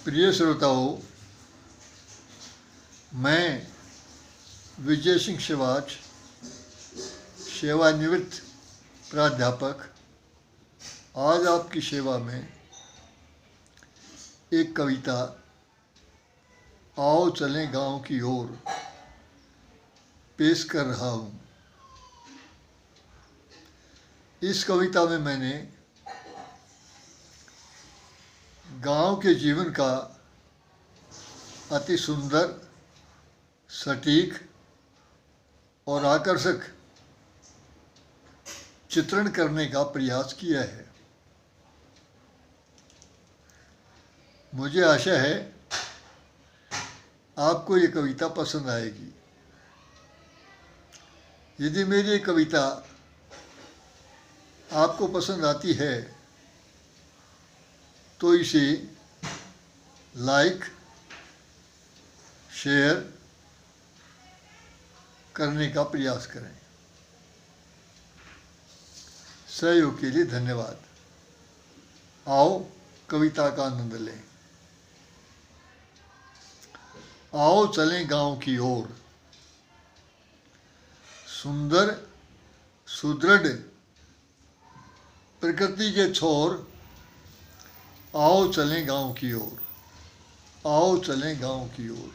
प्रिय श्रोताओं, मैं विजय सिंह शिवाज, सेवानिवृत्त प्राध्यापक, आज आपकी सेवा में एक कविता आओ चलें गांव की ओर पेश कर रहा हूँ। इस कविता में मैंने गांव के जीवन का अति सुंदर, सटीक और आकर्षक चित्रण करने का प्रयास किया है। मुझे आशा है आपको ये कविता पसंद आएगी। यदि मेरी ये कविता आपको पसंद आती है तो इसे लाइक, शेयर करने का प्रयास करें। सहयोग के लिए धन्यवाद। आओ कविता का आनंद लें। आओ चलें गांव की ओर, सुंदर सुदृढ़ प्रकृति के छोर। आओ चलें गांव की ओर, आओ चलें गांव की ओर,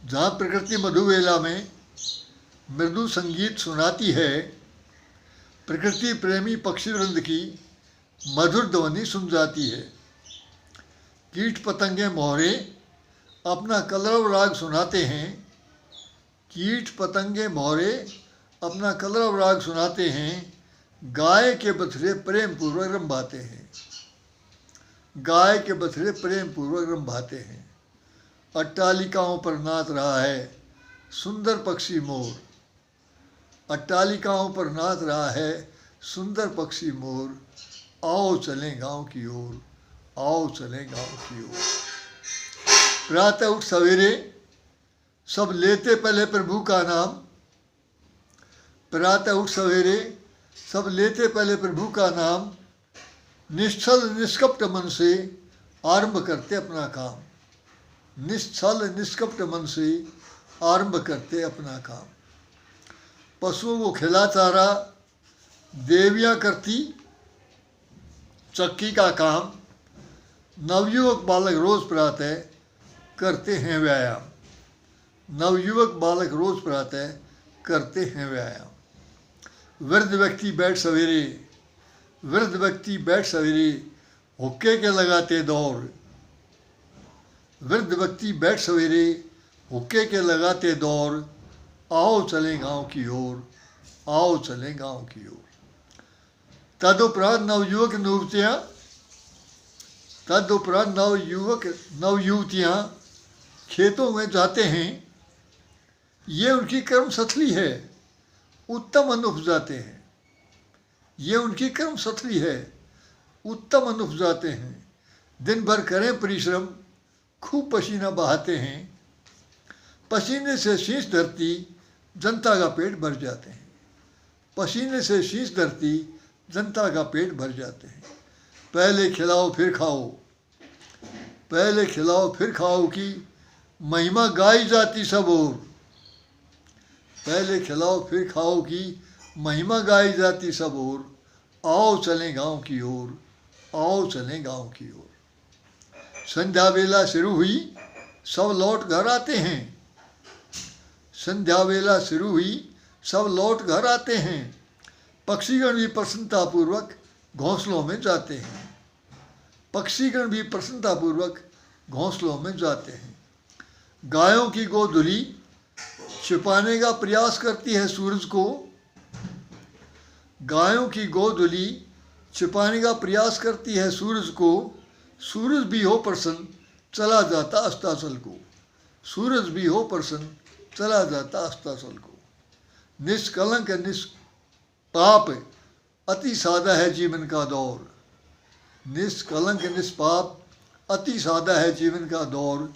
जहाँ प्रकृति मधुवेला में मृदु संगीत सुनाती है। प्रकृति प्रेमी पक्षी वृंद की मधुर ध्वनि सुन जाती है। कीट पतंगे मोहरे अपना कलरव राग सुनाते हैं। कीट पतंगे मोहरे अपना कलरव राग सुनाते हैं। गाय के बछड़े प्रेम पूर्वक रंभाते हैं। गाय के बछड़े प्रेम पूर्वक रंभाते हैं। अट्टालिकाओं पर नाच रहा है सुंदर पक्षी मोर। अट्टालिकाओं पर नाच रहा है सुंदर पक्षी मोर। आओ चलें गांव की ओर, आओ चलें गांव की ओर। प्रातः उठ सवेरे सब लेते पहले प्रभु का नाम। प्रातः उठ सवेरे सब लेते पहले प्रभु का नाम। निश्चल निष्कपट मन से आरंभ करते अपना काम। निश्चल निष्कपट मन से आरंभ करते अपना काम। पशुओं को खिला चारा देवियाँ करती चक्की का काम। नवयुवक बालक रोज प्रातः करते हैं व्यायाम। नवयुवक बालक रोज प्रातः करते हैं व्यायाम। वृद्ध व्यक्ति बैठ सवेरे, वृद्ध व्यक्ति बैठ सवेरे हुक्के के लगाते दौड़। वृद्ध व्यक्ति बैठ सवेरे हुक्के के लगाते दौड़। आओ चलें गांव की ओर, आओ चलें गांव की ओर। तदुपरांत नवयुवक युवतियाँ, तदुपरांत नवयुवक नवयुवतियाँ खेतों में जाते हैं। ये उनकी कर्म सथली है, उत्तम अन्न उपजाते हैं। ये उनकी कर्म सथली है, उत्तम अन्न उपजाते हैं। दिन भर करें परिश्रम, खूब पसीना बहाते हैं। पसीने से शीश धरती जनता का पेट भर जाते हैं। पसीने से शीश धरती जनता का पेट भर जाते हैं। पहले खिलाओ फिर खाओ, पहले खिलाओ फिर खाओ की महिमा गाई जाती सब ओर। पहले खिलाओ फिर खाओ की महिमा गाई जाती सब ओर। आओ चलें गांव की ओर, आओ चलें गांव की ओर। संध्या वेला शुरू हुई सब लौट घर आते हैं। संध्या वेला शुरू हुई सब लौट घर आते हैं। पक्षीगण भी प्रसन्नतापूर्वक घोंसलों में जाते हैं। पक्षीगण भी प्रसन्नतापूर्वक घोंसलों में जाते हैं। गायों की गोधुली छिपाने का प्रयास करती है सूरज को। गायों की गोधुली छिपाने का प्रयास करती है सूरज को। सूरज भी हो प्रसन्न चला जाता अस्ताचल को। सूरज भी हो प्रसन्न चला जाता अस्ताचल को। निष्कलंक निष्पाप अति सादा है जीवन का दौर। निष्कलंक निष्पाप अति सादा है जीवन का दौर।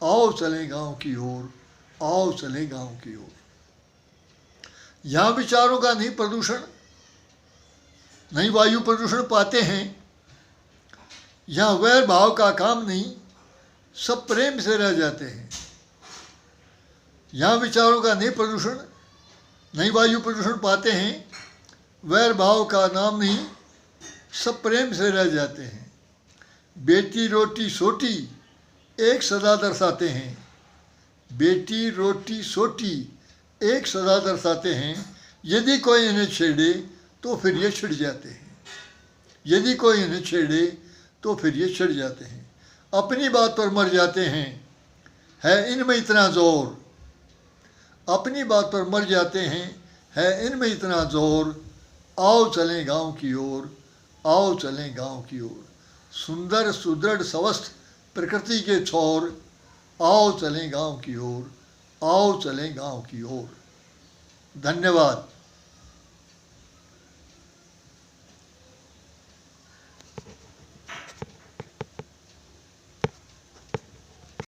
आओ चलें गांव की ओर, आओ चलें गांव की ओर। यहाँ विचारों का नहीं प्रदूषण, नहीं वायु प्रदूषण पाते हैं। यहाँ वैर भाव का काम नहीं, सब प्रेम से रह जाते हैं। यहाँ विचारों का नहीं प्रदूषण, नहीं वायु प्रदूषण पाते हैं, वैर भाव का नाम नहीं, सब प्रेम से रह जाते हैं। बेटी रोटी सोटी एक सदा दर्शाते हैं, बेटी रोटी सोटी एक सदा दर्शाते हैं। यदि कोई इन्हें छेड़े तो फिर ये छिड़ जाते हैं, यदि कोई इन्हें छेड़े तो फिर ये छिड़ जाते हैं। अपनी बात पर मर जाते हैं, है इनमें इतना जोर, अपनी बात पर मर जाते हैं, है इनमें इतना जोर। आओ चलें गांव की ओर, आओ चलें गांव की ओर। सुंदर सुदृढ़ स्वस्थ प्रकृति के छोर, आओ चलें गांव की ओर, आओ चलें गांव की ओर। धन्यवाद।